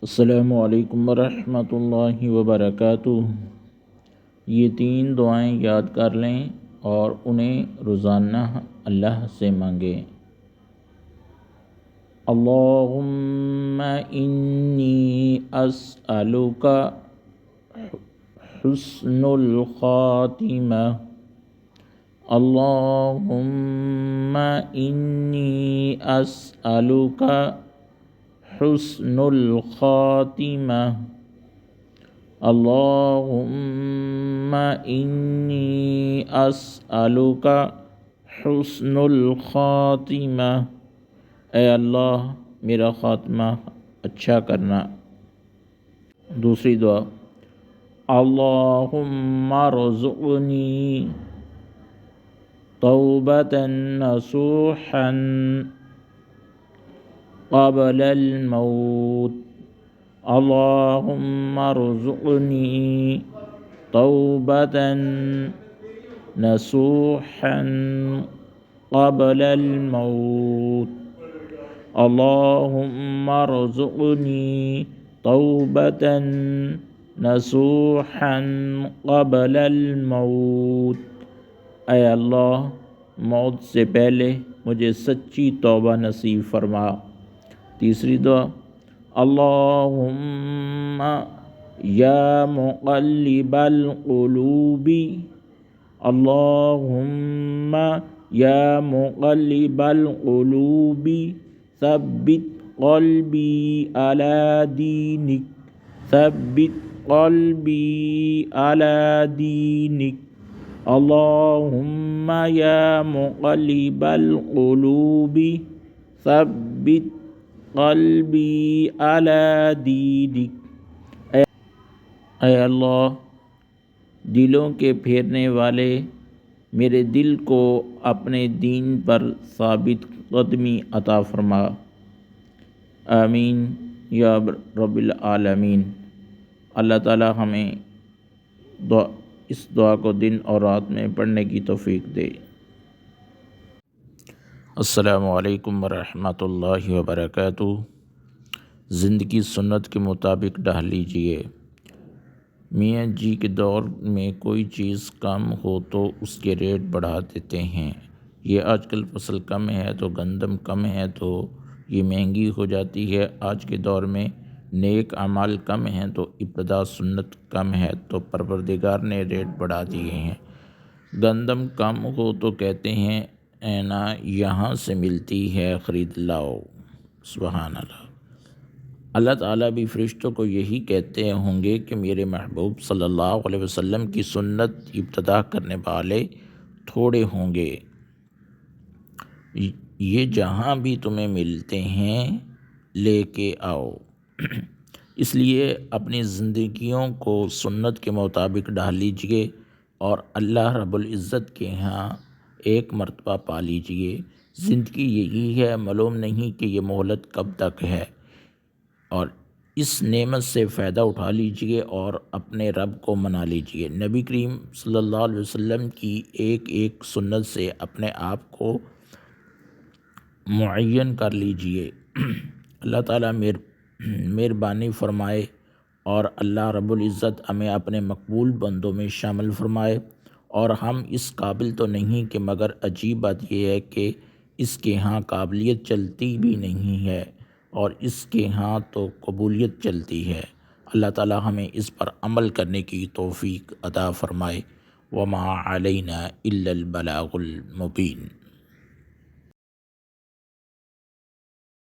السلام علیکم ورحمۃ اللہ وبرکاتہ۔ یہ 3 دعائیں یاد کر لیں اور انہیں روزانہ اللہ سے مانگیں۔ اللہم انی اسألک حسن الخاتمہ۔ اللہم انی اسألک حسن الخاتمہ۔ اللہم انی اسألک حسن الخاتمہ۔ اے اللہ میرا خاتمہ اچھا کرنا۔ دوسری دعا، اللہم ارزقنی توبۃ نصوحا قبل الموت۔ اللہم ارزقنی توبۃ نصوحا قبل الموت۔ اللہم ارزقنی توبۃ نصوحا قبل الموت۔ اے اللہ موت سے پہلے مجھے سچی توبہ نصیب فرما۔ تیسری دعا، اللہم یا مقلب القلوب، اللہم یا مقلب القلوب ثبت قلبی علی دینک، ثبت قلبی علی دینک۔ اللہم یا مقلب القلوب ثبت قلبی علی دینک۔ اے اللہ دلوں کے پھیرنے والے میرے دل کو اپنے دین پر ثابت قدمی عطا فرما۔ آمین یا رب العالمین۔ اللہ تعالی ہمیں اس دعا کو دن اور رات میں پڑھنے کی توفیق دے۔ السلام علیکم ورحمۃ اللہ وبرکاتہ۔ زندگی سنت کے مطابق ڈھال لیجئے۔ میاں جی کے دور میں کوئی چیز کم ہو تو اس کے ریٹ بڑھا دیتے ہیں۔ یہ آج کل فصل کم ہے تو گندم کم ہے تو یہ مہنگی ہو جاتی ہے۔ آج کے دور میں نیک اعمال کم ہیں تو ابتداء سنت کم ہے تو پروردگار نے ریٹ بڑھا دیے ہیں۔ گندم کم ہو تو کہتے ہیں اینا یہاں سے ملتی ہے خرید لاؤ۔ سبحان اللہ۔ اللہ تعالیٰ بھی فرشتوں کو یہی کہتے ہوں گے کہ میرے محبوب صلی اللہ علیہ وسلم کی سنت ابتداء کرنے والے تھوڑے ہوں گے۔ یہ جہاں بھی تمہیں ملتے ہیں لے کے آؤ۔ اس لیے اپنی زندگیوں کو سنت کے مطابق ڈھال لیجئے اور اللہ رب العزت کے ہاں ایک مرتبہ پا لیجئے۔ زندگی یہی ہے، معلوم نہیں کہ یہ مہلت کب تک ہے، اور اس نعمت سے فائدہ اٹھا لیجئے اور اپنے رب کو منا لیجئے۔ نبی کریم صلی اللہ علیہ وسلم کی ایک ایک سنت سے اپنے آپ کو معین کر لیجئے۔ اللہ تعالیٰ مہربانی فرمائے اور اللہ رب العزت ہمیں اپنے مقبول بندوں میں شامل فرمائے۔ اور ہم اس قابل تو نہیں کہ، مگر عجیب بات یہ ہے کہ اس کے ہاں قابلیت چلتی بھی نہیں ہے اور اس کے ہاں تو قبولیت چلتی ہے۔ اللہ تعالیٰ ہمیں اس پر عمل کرنے کی توفیق عطا فرمائے۔ وما علینا الا البلاغ المبین۔